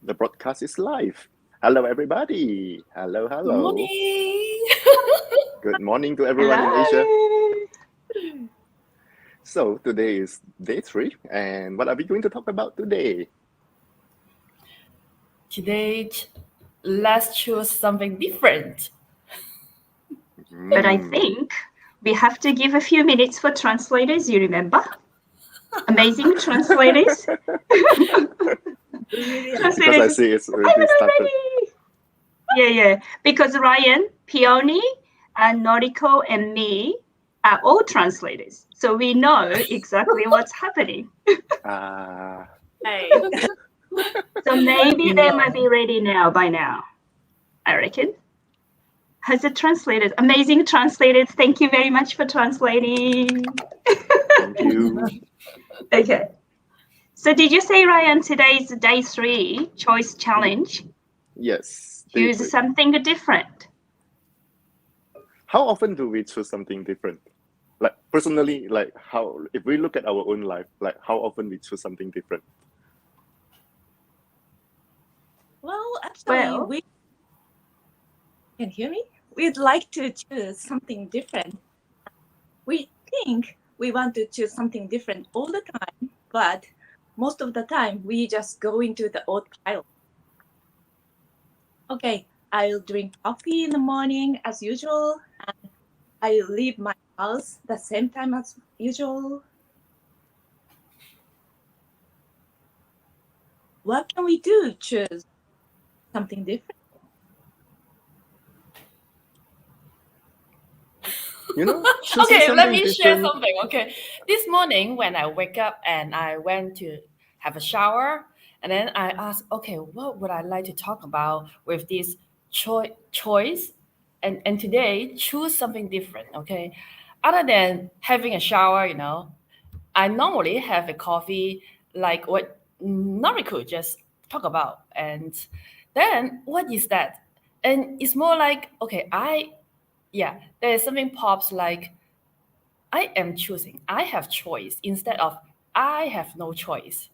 The broadcast is live. Hello, everybody. Hello, Good hello. morning. Good morning to everyone in Asia. So, today is day 3, and what are we going to talk about today? Today, let's choose something different. But I think we have to give a few minutes for translators, you remember? Amazing translators. Because I see it's already started. Yeah. Because Ryan, Peony, and Noriko, and me are all translators. So we know exactly what's happening. Hey. So maybe they might be ready now by now, I reckon. Has the translators, amazing translators, thank you very much for translating. Thank you. Okay. So did you say, Ryan, today's day 3 choice challenge? Yes. Choose something different. How often do we choose something different? Like personally, like how, if we look at our own life, like how often we choose something different? Well, actually, we can hear me. We'd like to choose something different. We think we want to choose something different all the time, but most of the time we just go into the old pile. Okay, I'll drink coffee in the morning as usual, and I'll leave my house the same time as usual. What can we do to choose something different? You know, Okay, let me share something. Okay, this morning when I wake up and I went to have a shower, and then I asked, okay, what would I like to talk about with this choice? And today, choose something different. Okay, other than having a shower, I normally have a coffee like what Noriko just talked about, and then what is that? And it's more like, okay, there's something pops like I am choosing. I have choice instead of I have no choice.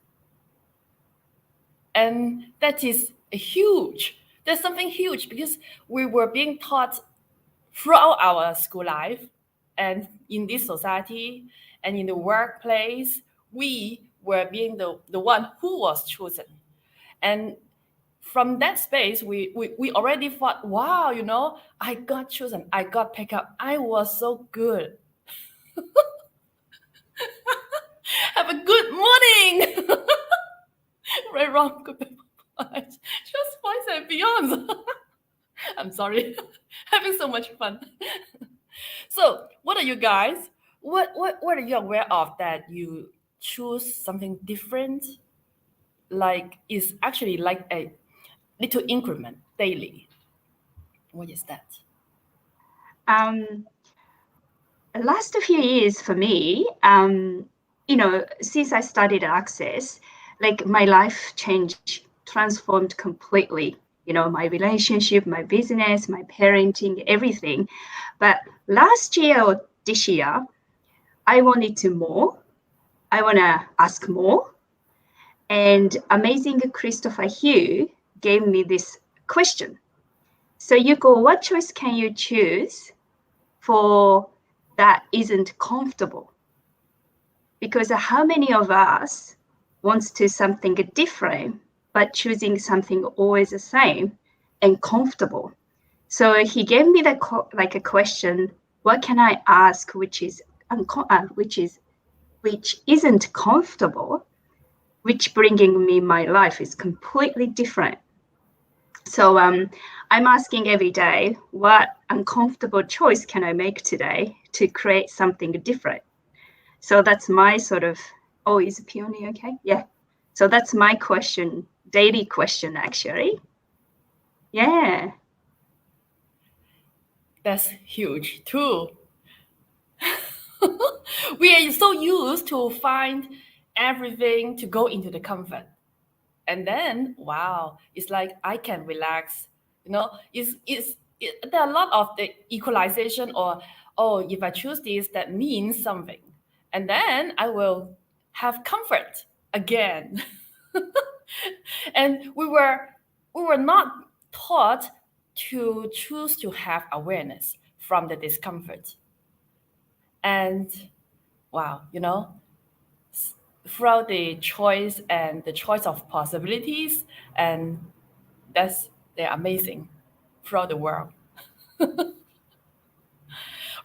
And that is huge. There's something huge because we were being taught throughout our school life and in this society and in the workplace, we were being the one who was chosen. And from that space, we already thought, wow, I got chosen. I got picked up. I was so good. Have a good morning. Right, wrong, good. Just voice and beyond. I'm sorry. Having so much fun. So, what are you guys? What are you aware of that you choose something different? Like is actually like a little increment daily. What is that? Last few years for me, since I studied Access, like my life changed, transformed completely. My relationship, my business, my parenting, everything. But last year or this year, I wanted to more. I want to ask more. And amazing Christopher Hugh gave me this question. So Yuko, what choice can you choose for that isn't comfortable? Because how many of us wants to something different, but choosing something always the same and comfortable? So he gave me a question: what can I ask which isn't comfortable, which bringing me my life is completely different. So I'm asking every day, what uncomfortable choice can I make today to create something different? So that's my sort of, is Peony okay? Yeah. So that's my question, daily question, actually. Yeah. That's huge too. We are so used to find everything to go into the comfort. And then, wow, it's like I can relax. There are a lot of the equalization or, if I choose this, that means something. And then I will have comfort again. And we were not taught to choose to have awareness from the discomfort. And wow, throughout the choice and the choice of possibilities, and they're amazing throughout the world.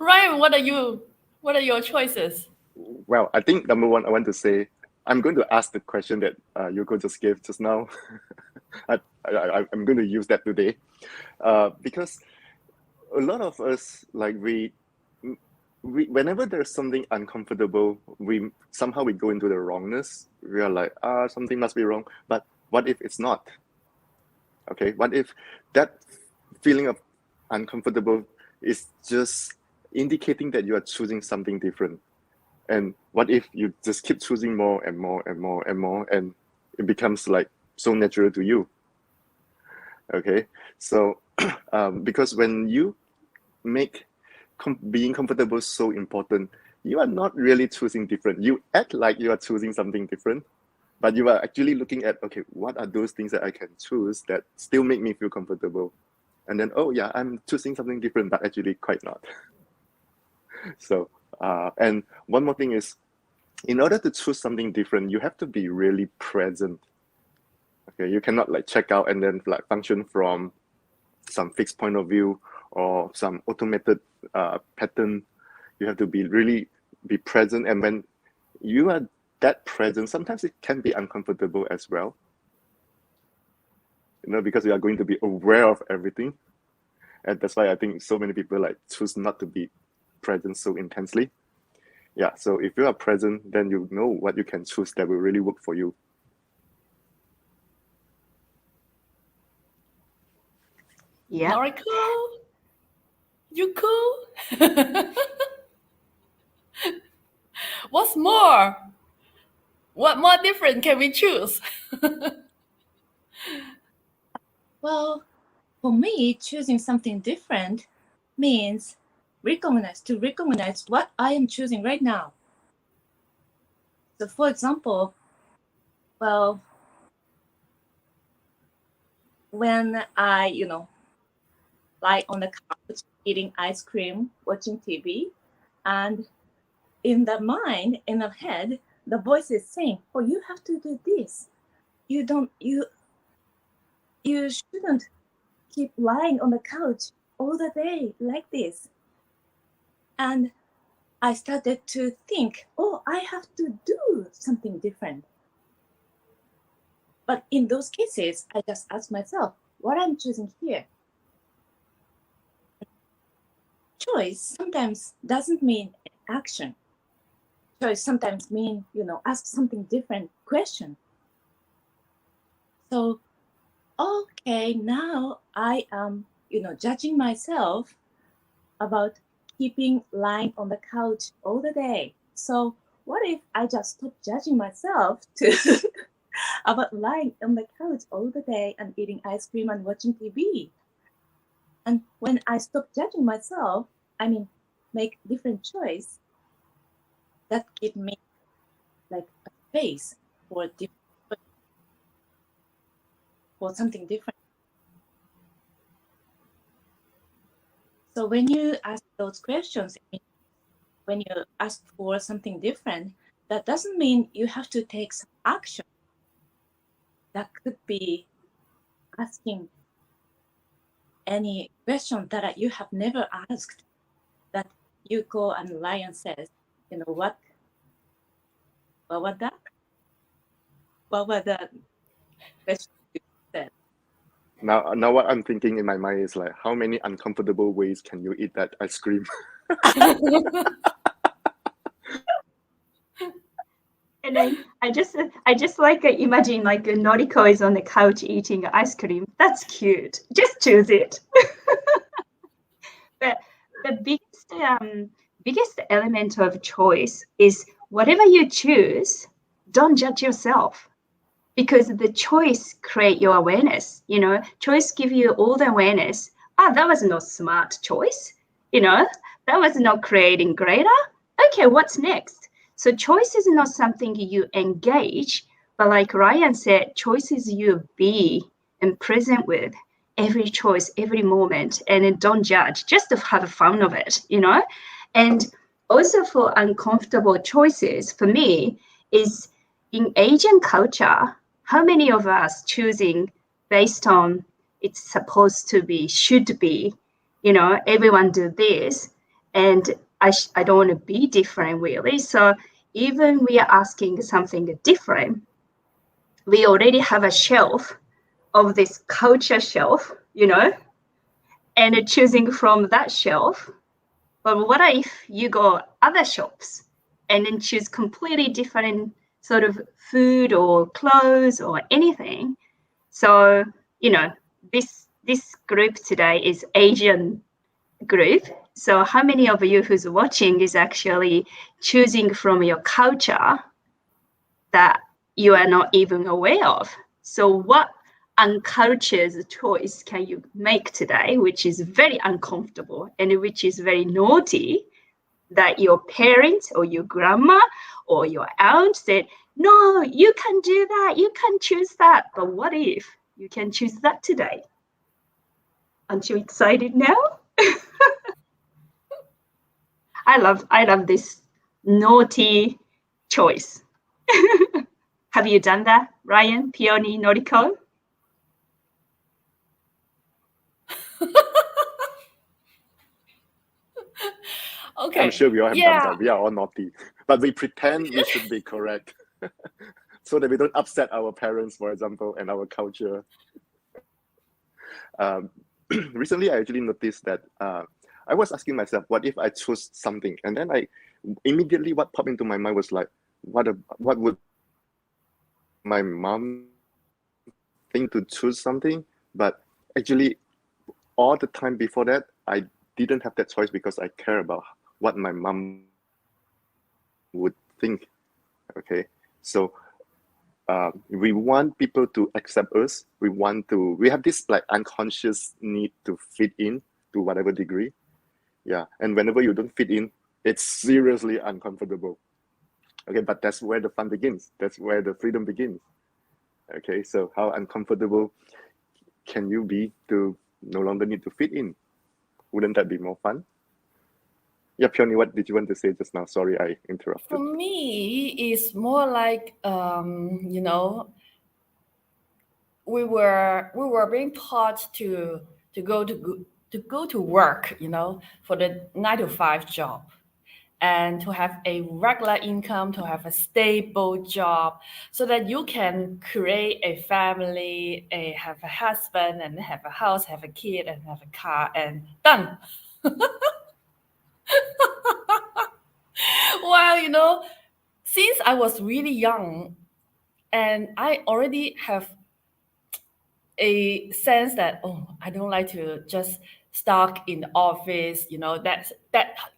Ryan, what are your choices? Well, I think number one, I want to say, I'm going to ask the question that Yuko just gave just now. I'm going to use that today because a lot of us, like we whenever there's something uncomfortable, we somehow go into the wrongness. We are like, something must be wrong. But what if it's not? Okay, what if that feeling of uncomfortable is just indicating that you are choosing something different? And what if you just keep choosing more and more and more and more, and it becomes like so natural to you? Okay, so because when you make being comfortable so important, you are not really choosing different. You act like you are choosing something different, but you are actually looking at, okay, what are those things that I can choose that still make me feel comfortable? And then, oh yeah, I'm choosing something different, but actually quite not. So, and one more thing is, in order to choose something different, you have to be really present. Okay, you cannot like check out and then like function from some fixed point of view or some automated pattern. You have to be present, and when you are that present, sometimes it can be uncomfortable as well. Because you are going to be aware of everything, and that's why I think so many people like choose not to be present so intensely. Yeah, so if you are present, then you know what you can choose that will really work for you. Yeah. Noriko, Yuko. What's more? What more different can we choose? Well, for me, choosing something different means recognize what I am choosing right now. So, for example, well, when I, lie on the couch eating ice cream, watching TV, and in the mind, in the head, the voice is saying, "Oh, you have to do this. You shouldn't keep lying on the couch all the day like this." And I started to think, oh, I have to do something different. But in those cases, I just ask myself, what I'm choosing here? Choice sometimes doesn't mean action. Choice sometimes mean, ask something different question. So, okay, now I am, judging myself about keeping lying on the couch all the day. So what if I just stop judging myself to about lying on the couch all the day and eating ice cream and watching TV? And when I stop judging myself, make different choice, that give me like a space for something different. So when you ask those questions, when you ask for something different, that doesn't mean you have to take some action. That could be asking any question that you have never asked, that Yuko and Lion says, what was that? What was that question you said? Now what I'm thinking in my mind is like, how many uncomfortable ways can you eat that ice cream? And I just like imagine like Noriko is on the couch eating ice cream. That's cute. Just choose it. But the biggest element of choice is whatever you choose, don't judge yourself, because the choice create your awareness. Choice give you all the awareness. That was not smart choice. That was not creating greater. Okay, what's next? So choice is not something you engage But like Ryan said, choices you be and present with every choice, every moment, and then don't judge, just to have fun of it, you know? And also for uncomfortable choices, for me, is in Asian culture, how many of us choosing based on it's supposed to be, should be, you know, everyone do this, and I don't want to be different really. So even we are asking something different, we already have a shelf of this culture shelf, you know, and choosing from that shelf. But what if you go other shops and then choose completely different sort of food or clothes or anything? So, you know, this group today is Asian group. So how many of you who's watching is actually choosing from your culture that you are not even aware of? So what uncultured choice can you make today, which is very uncomfortable and which is very naughty, that your parents or your grandma or your aunt said, no, you can do that, you can choose that. But what if you can choose that today? Aren't you excited now? I love this naughty choice. Have you done that, Ryan, Peony, Noriko? Okay. I'm sure we all have done that. We are all naughty, but we pretend we should be correct, so that we don't upset our parents, for example, and our culture. Recently, I actually noticed that I was asking myself, what if I chose something? And then immediately what popped into my mind was like, what would my mom think to choose something? But actually, all the time before that, I didn't have that choice because I care about what my mom would think. Okay, so we want people to accept us. We have this like unconscious need to fit in to whatever degree. Yeah, and whenever you don't fit in, it's seriously uncomfortable. Okay, but that's where the fun begins. That's where the freedom begins. Okay, so how uncomfortable can you be to no longer need to fit in? Wouldn't that be more fun? Yeah, Peony, what did you want to say just now? Sorry, I interrupted. For me, it's more like you know, we were being taught to go to work, you know, for the 9 to 5 job, and to have a regular income, to have a stable job, so that you can create a family, have a husband, and have a house, have a kid, and have a car, and done. Well, you know, since I was really young, and I already have a sense that, oh, I don't like to just stuck in the office, you know, that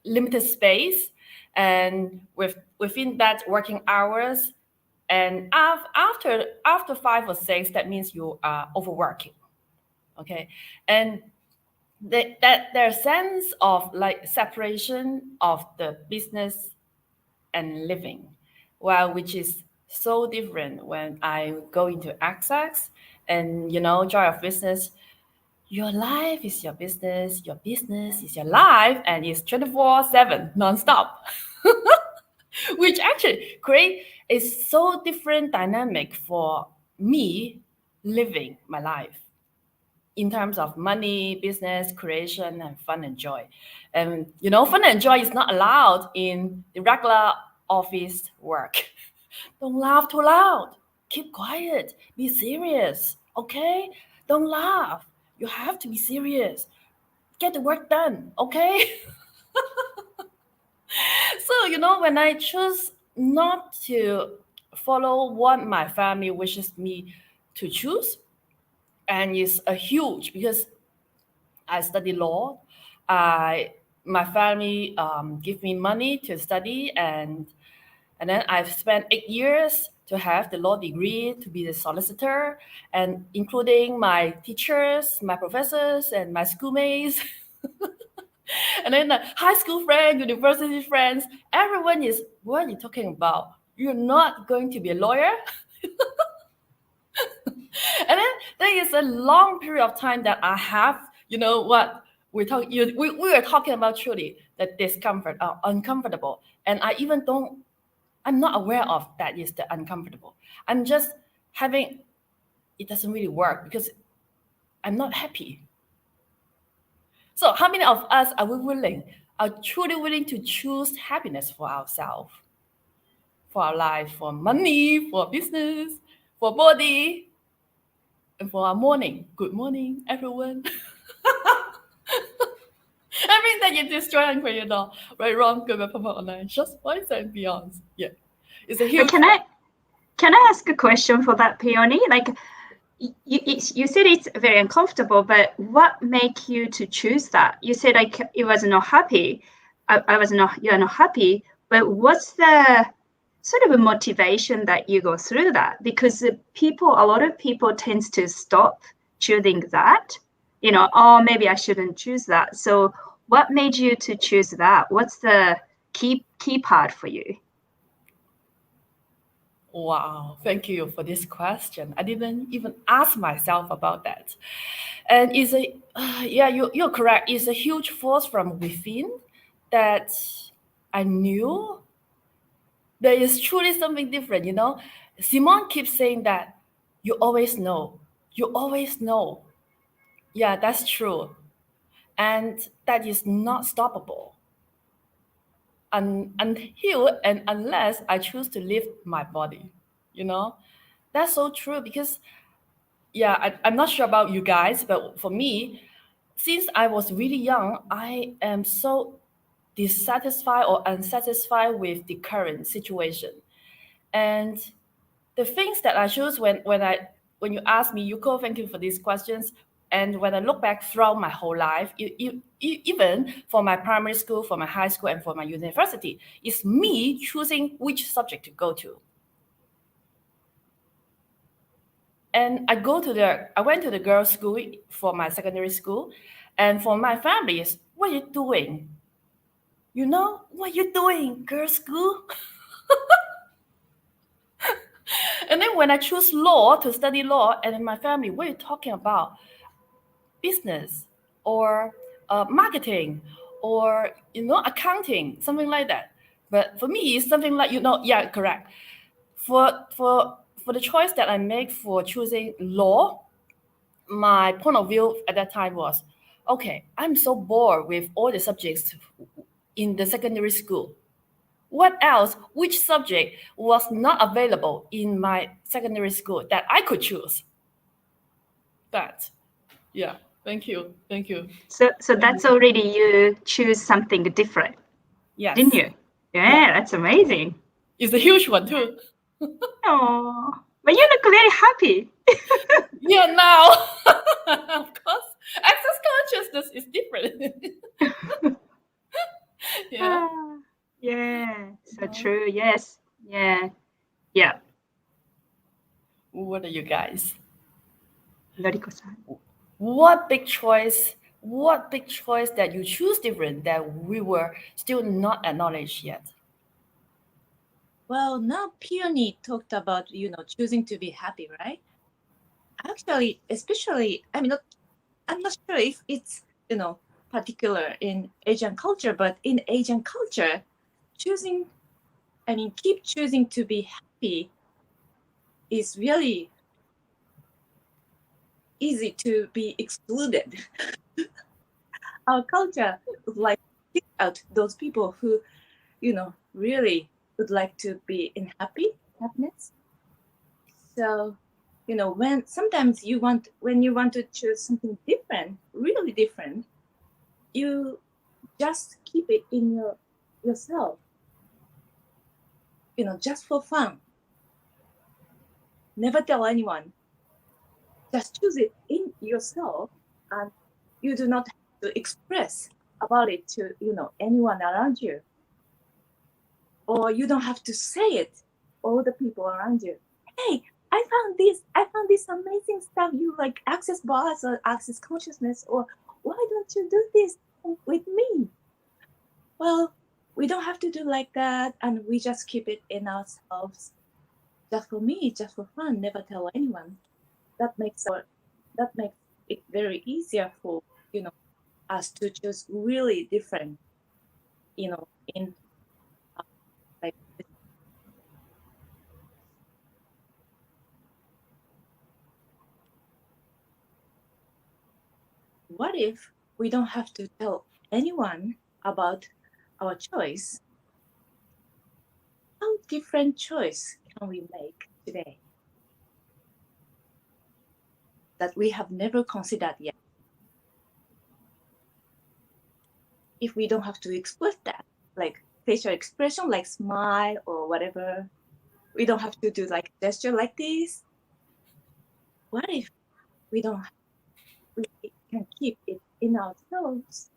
limited space, and within that working hours, and after 5 or 6, that means you are overworking. Okay, and that their sense of like separation of the business and living, well, which is so different when I go into access and, you know, joy of business. Your life is your business is your life, and it's 24/7 nonstop. Which actually create a so different dynamic for me living my life in terms of money, business, creation, and fun and joy. And, you know, fun and joy is not allowed in the regular office work. Don't laugh too loud. Keep quiet. Be serious. Okay? Don't laugh. You have to be serious. Get the work done. Okay? So, you know, when I choose not to follow what my family wishes me to choose, and it's a huge, because I study law. My family give me money to study, and then I've spent 8 years to have the law degree, to be the solicitor, and including my teachers, my professors, and my schoolmates. And then the high school friends, university friends, everyone is, what are you talking about? You're not going to be a lawyer? And then there is a long period of time that I have, you know what, we were talking about truly the discomfort or uncomfortable. And I'm not aware of that is the uncomfortable. I'm just having, it doesn't really work because I'm not happy. So how many of us are truly willing to choose happiness for ourselves, for our life, for money, for business, for body, and for our morning? Good morning, everyone. Everything that you destroy and create, right, wrong, good, bad, perfect, online, just voice and beyond. Yeah, it's a huge. Can I ask a question for that, Peony? Like, you said it's very uncomfortable, but what make you to choose that? You said like it was not happy. You're not happy, but what's the sort of a motivation that you go through that? Because a lot of people tends to stop choosing that, you know, oh, maybe I shouldn't choose that. So what made you to choose that? What's the key part for you? Wow, thank you for this question. I didn't even ask myself about that. And you're correct. It's a huge force from within that I knew there is truly something different, you know. Simone keeps saying that you always know. You always know. Yeah, that's true. And that is not stoppable until and unless I choose to live my body, you know. That's so true because, I'm not sure about you guys, but for me, since I was really young, I am so dissatisfied or unsatisfied with the current situation. And the things that I choose when you ask me, Yuko, thank you for these questions. And when I look back throughout my whole life, even for my primary school, for my high school, and for my university, it's me choosing which subject to go to. And I went to the girls' school for my secondary school, and for my family, is what are you doing? You know, what are you doing, girls' school? And then when I choose law to study law, and in my family, what are you talking about? Business or marketing or, you know, accounting, something like that. But for me, it's something like, you know, yeah, correct. For the choice that I make for choosing law, my point of view at that time was, okay, I'm so bored with all the subjects in the secondary school. What else, which subject was not available in my secondary school that I could choose? That, yeah, thank you. So that's already you choose something different, Yes. didn't you? Yeah, that's amazing. It's a huge one too. Oh, but you look very happy. Yeah, now, of course, access consciousness is different. Yeah. Yeah, so true. Yes. Yeah. What are you guys? Noriko-san. What big choice that you choose different that we were still not acknowledged yet? Well, now Peony talked about, choosing to be happy, right? Actually, especially, I'm not sure if it's, particular in Asian culture, but in Asian culture, keep choosing to be happy is really easy to be excluded. Our culture would like to kick out those people who, really would like to be in happiness. So, when sometimes when you want to choose something different, really different, you just keep it in yourself, just for fun. Never tell anyone. Just choose it in yourself, and you do not have to express about it to anyone around you, or you don't have to say it all the people around you. Hey, I found this amazing stuff. You like access bars or access consciousness, or why don't you do this with me? Well, we don't have to do like that, and we just keep it in ourselves. just for me, just for fun, never tell anyone. That makes it very easier for us to choose really different, in like. What if we don't have to tell anyone about our choice? How different choice can we make today that we have never considered yet? If we don't have to express that, like facial expression, like smile or whatever, we don't have to do like gesture like this. What if we can keep it in ourselves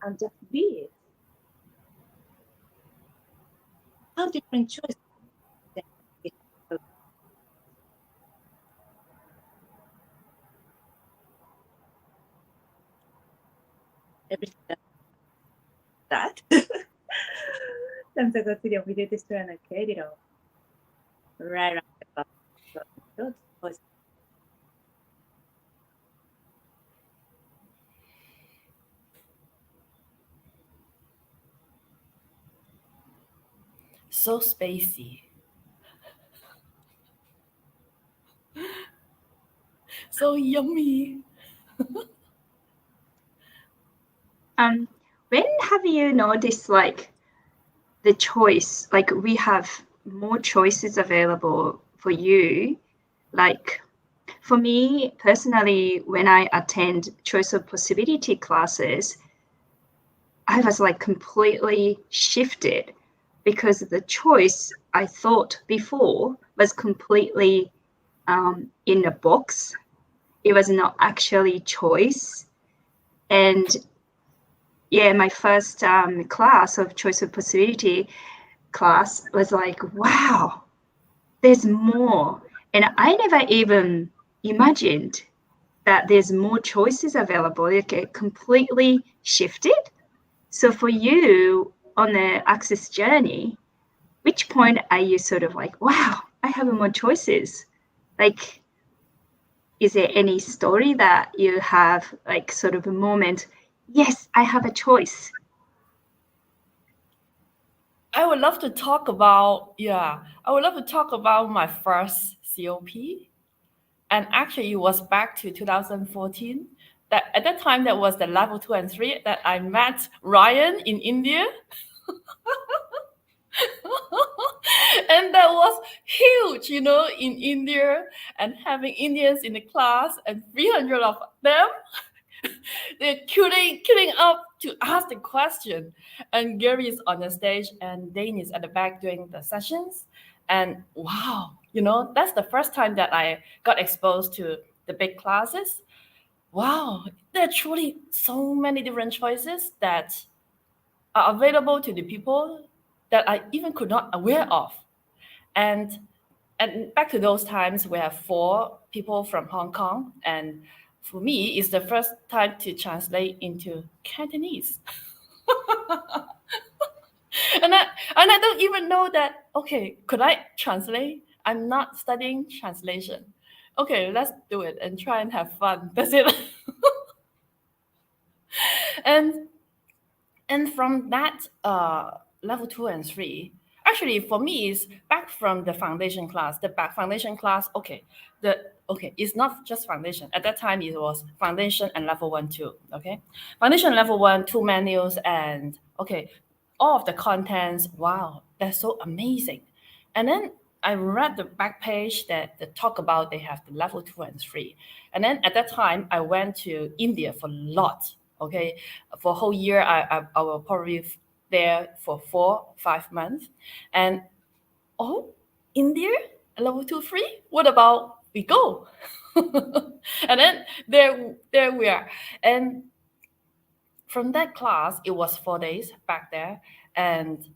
and just be it? How different choice then we have. Everything that 探索が次を見れてしまうのけれど、right around the bus. So spacey. So yummy. When have you noticed like the choice, like we have more choices available for you? Like for me personally, when I attend choice of possibility classes, I was like completely shifted because the choice I thought before was completely in a box. It was not actually choice. And yeah, my first class of choice of possibility class was like, wow, there's more. And I never even imagined that there's more choices available. It get completely shifted. So for you on the Access journey, which point are you sort of like, wow, I have more choices? Like, is there any story that you have like sort of a moment, yes, I have a choice? I would love to talk about my first COP. And actually it was back to 2014. That at that time that was the level 2 and 3 that I met Ryan in India. And that was huge, in India, and having Indians in the class and 300 of them. They're queuing up to ask the question. And Gary is on the stage and Dane is at the back doing the sessions. And wow, that's the first time that I got exposed to the big classes. Wow, there are truly so many different choices that are available to the people that I even could not aware of. And back to those times, we have 4 people from Hong Kong, and for me, it's the first time to translate into Cantonese. and I don't even know that, okay, could I translate? I'm not studying translation. Okay, let's do it and try and have fun. That's it. and from that level 2 and 3, actually for me is back from the foundation class. The back foundation class, it's not just foundation. At that time it was foundation and level 1 too. Okay, foundation level 1, 2 menus, and all of the contents. Wow, that's so amazing. And then I read the back page that they talk about they have the level 2 and 3. And then at that time I went to India for a lot. Okay, for a whole year I will probably there for 4-5 months. And India level 2, 3, what about we go? And then there we are. And from that class it was 4 days back there, and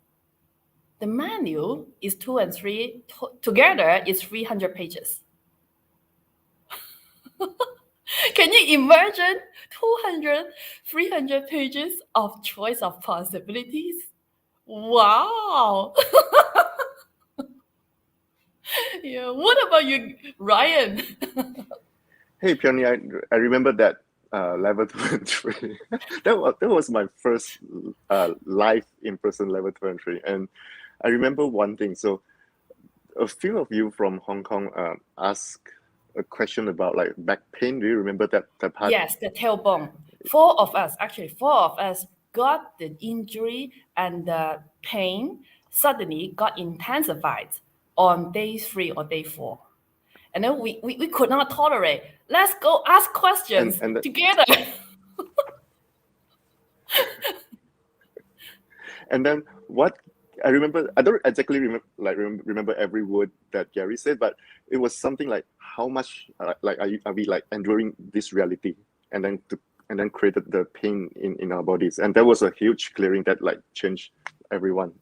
the manual is 2 and 3 together is 300 pages. Can you imagine 300 pages of choice of possibilities? Wow. Yeah. What about you, Ryan? Hey, Peony, I remember that level 2 and 3. That was my first live in-person level 2 and 3. And I remember one thing. So a few of you from Hong Kong asked a question about like back pain. Do you remember that part? Yes, the tailbone. Four of us got the injury, and the pain suddenly got intensified on day 3 or day 4. And then we could not tolerate. Let's go ask questions And together. and then what I remember, I don't exactly remember every word that Gary said, but it was something like, how much like are we like enduring this reality, and then created the pain in our bodies, and that was a huge clearing that like changed everyone.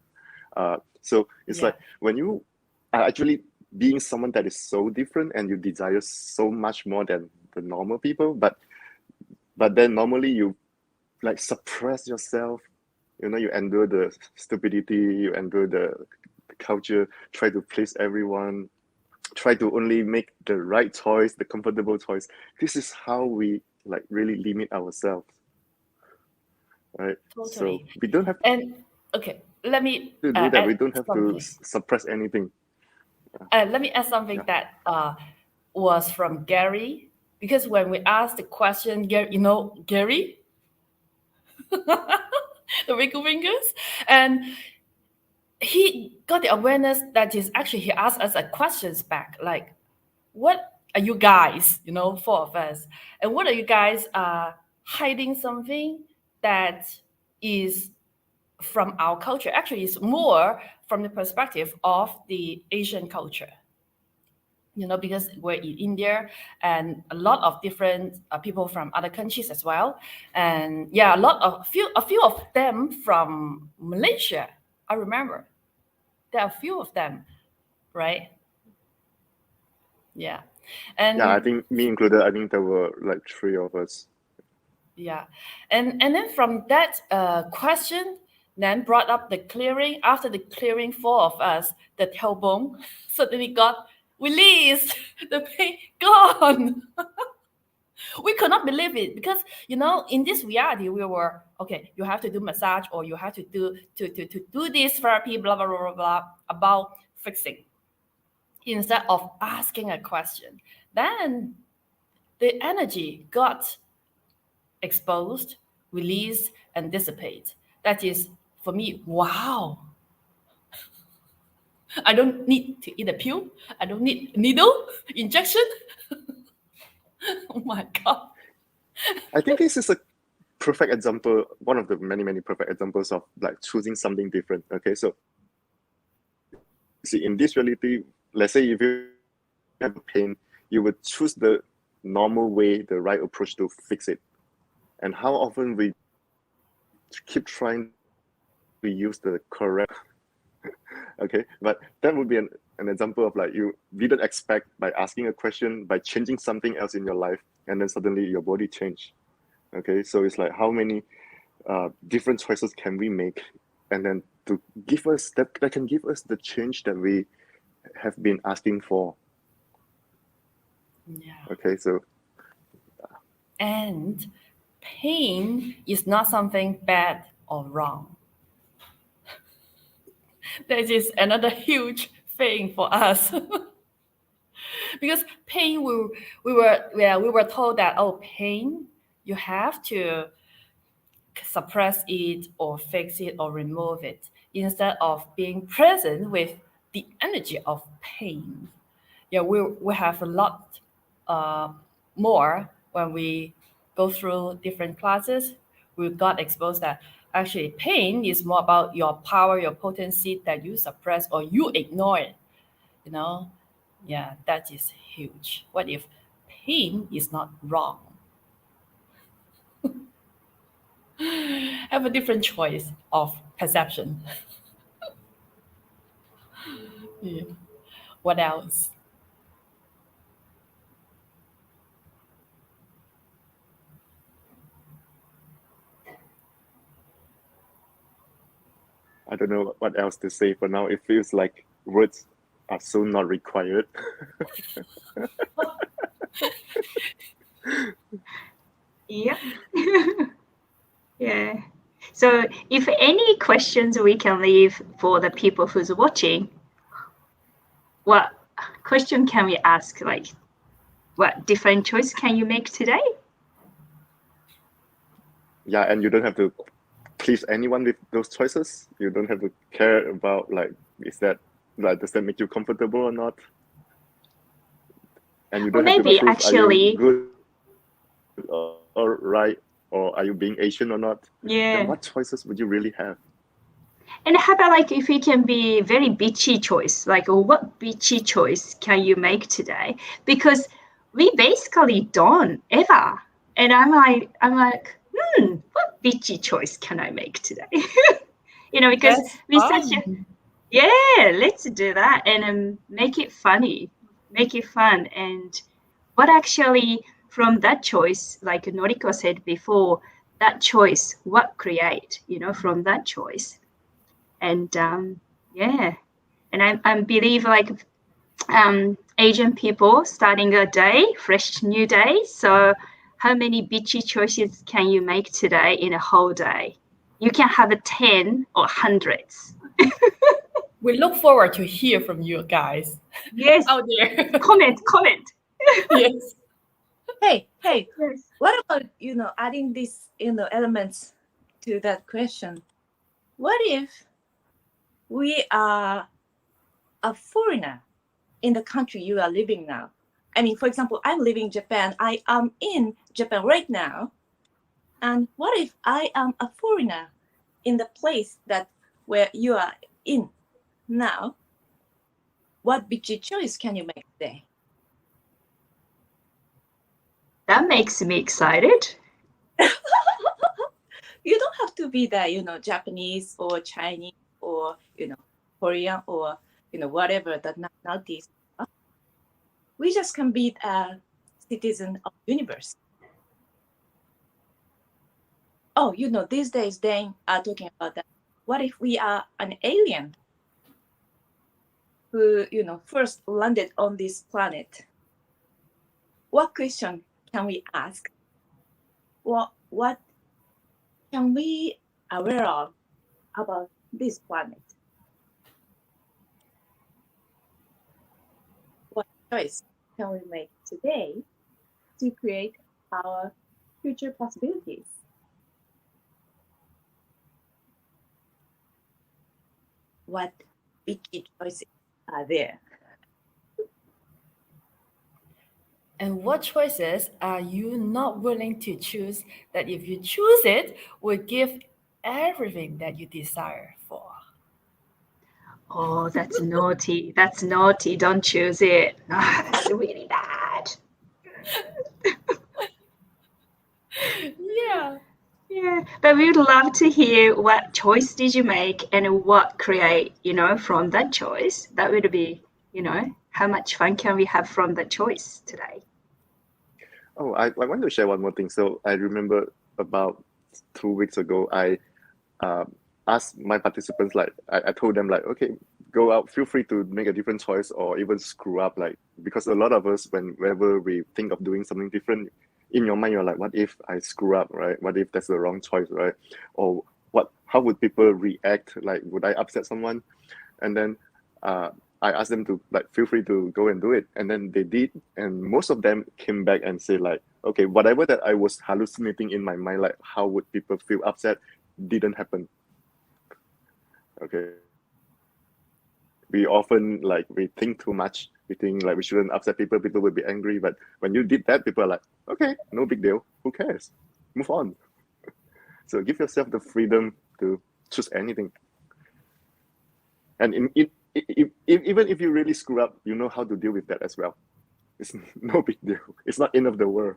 So it's Yeah. like when you are actually being someone that is so different and you desire so much more than the normal people, but then normally you like suppress yourself, you endure the stupidity, you endure the culture, try to please everyone, try to only make the right choice, the comfortable choice. This is how we like really limit ourselves, right? Totally. So we don't have And okay, let me to do that. We add don't have to something. suppress anything. Let me add something Yeah. that was from Gary, because when we asked the question, Gary, the wiggle fingers, and he got the awareness that is actually he asked us a questions back, like, what are you guys, 4 of us, and what are you guys hiding something that is from our culture? Actually, it's more from the perspective of the Asian culture. Because we're in India, and a lot of different people from other countries as well, and yeah, a few of them from Malaysia. I remember there are a few of them, right? Yeah, Yeah, I and think me included, I think there were like 3 of us. yeah, and then from that question, then brought up the clearing. After the clearing, 4 of us, the tailbone suddenly got released. The pain gone. We could not believe it, because in this reality we were okay. You have to do massage, or you have to do this therapy, blah blah blah blah blah, about fixing, instead of asking a question. Then the energy got exposed, released, and dissipate. That is, for me, wow. I don't need to eat a pill. I don't need needle injection. Oh my god. I think this is a perfect example, one of the many perfect examples of like choosing something different. Okay, so see, in this reality, let's say if you have pain, you would choose the normal way, the right approach to fix it. And how often we keep trying to use the correct okay, but that would be an example of like you didn't expect, by asking a question, by changing something else in your life, and then suddenly your body changed. Okay, so it's like how many different choices can we make, and then to give us that can give us the change that we have been asking for. Yeah. Okay, so And pain is not something bad or wrong. That is another huge thing for us. Because pain, we were told that, oh, pain, you have to suppress it or fix it or remove it, instead of being present with the energy of pain. Yeah, we have a lot more when we go through different classes. We got exposed that actually pain is more about your power, your potency that you suppress or you ignore it. Yeah, that is huge. What if pain is not wrong? Have a different choice of perception. Yeah. What else? I don't know what else to say for now. It feels like words are so not required. Yeah. Yeah. So if any questions we can leave for the people who's watching, what question can we ask? Like, what different choice can you make today? Yeah, and you don't have to please anyone with those choices. You don't have to care about like, is that like, does that make you comfortable or not? And you don't have maybe to prove actually, are you good or right, or are you being Asian or not? yeah. Then what choices would you really have? And how about like if we can be very bitchy choice, like what bitchy choice can you make today? Because we basically don't ever. And I'm like, what bitchy choice can I make today? Because That's we fun. yeah, let's do that and make it funny, make it fun. And what actually from that choice, like Noriko said before, that choice, what create, from that choice. And yeah, and I believe like Asian people starting a day, fresh new day. So how many bitchy choices can you make today in a whole day? You can have 10 or hundreds. We look forward to hear from you guys. Yes. Out there. Comment. Yes. Hey, Yes. what about, adding these, elements to that question? What if we are a foreigner in the country you are living now? I mean, for example, I'm living in Japan. I am in Japan right now. And what if I am a foreigner in the place where you are in now? What bitchy choice can you make today? That makes me excited. You don't have to be that, Japanese or Chinese or, Korean or, whatever the nationalities are. We just can be a citizen of the universe. Oh, these days they are talking about that. What if we are an alien who, first landed on this planet? What question can we ask? What can we aware of about this planet? What choice can we make today to create our future possibilities? What bitchy choices are there? And what choices are you not willing to choose that if you choose it would give everything that you desire for? Oh, that's naughty. That's naughty. Don't choose it. That's really bad. Yeah. Yeah, but we would love to hear what choice did you make and what create, from that choice. That would be, how much fun can we have from that choice today? Oh, I want to share one more thing. So I remember about 2 weeks ago, I asked my participants, like, I told them, like, okay, go out, feel free to make a different choice or even screw up, like, because a lot of us, whenever we think of doing something different, in your mind, you're like, what if I screw up, right? What if that's the wrong choice, right? Or how would people react? Like, would I upset someone? And then I asked them to, like, feel free to go and do it. And then they did. And most of them came back and said, like, okay, whatever that I was hallucinating in my mind, like, how would people feel upset, didn't happen. Okay. We often, like, we think too much. We think, like, we shouldn't upset people. People will be angry. But when you did that, people are like, okay, no big deal. Who cares? Move on. So give yourself the freedom to choose anything. And even if you really screw up, you know how to deal with that as well. It's no big deal. It's not end of the world.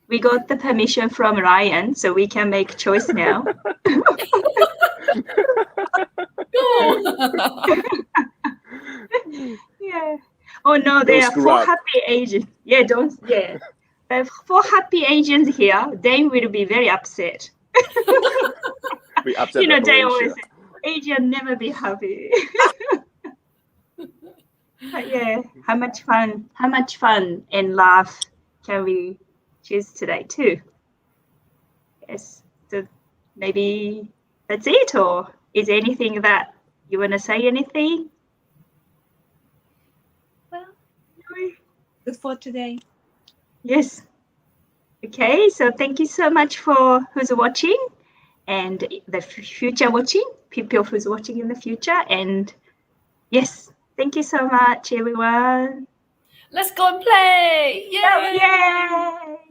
We got the permission from Ryan, so we can make choice now. Yeah. Oh no, there are 4 happy Asians. Yeah, don't. Yeah. There are 4 happy Asians here. They will be very upset. We upset they the whole always Asia. say, Asian never be happy. But yeah, how much fun and laugh can we choose today too? Yes. So maybe that's it, or is there anything that you want to say? Anything? Well, No? good for today. Yes. Okay, so thank you so much for who's watching and the future watching, people who's watching in the future. And yes, thank you so much, everyone. Let's go and play! Yay! Yay!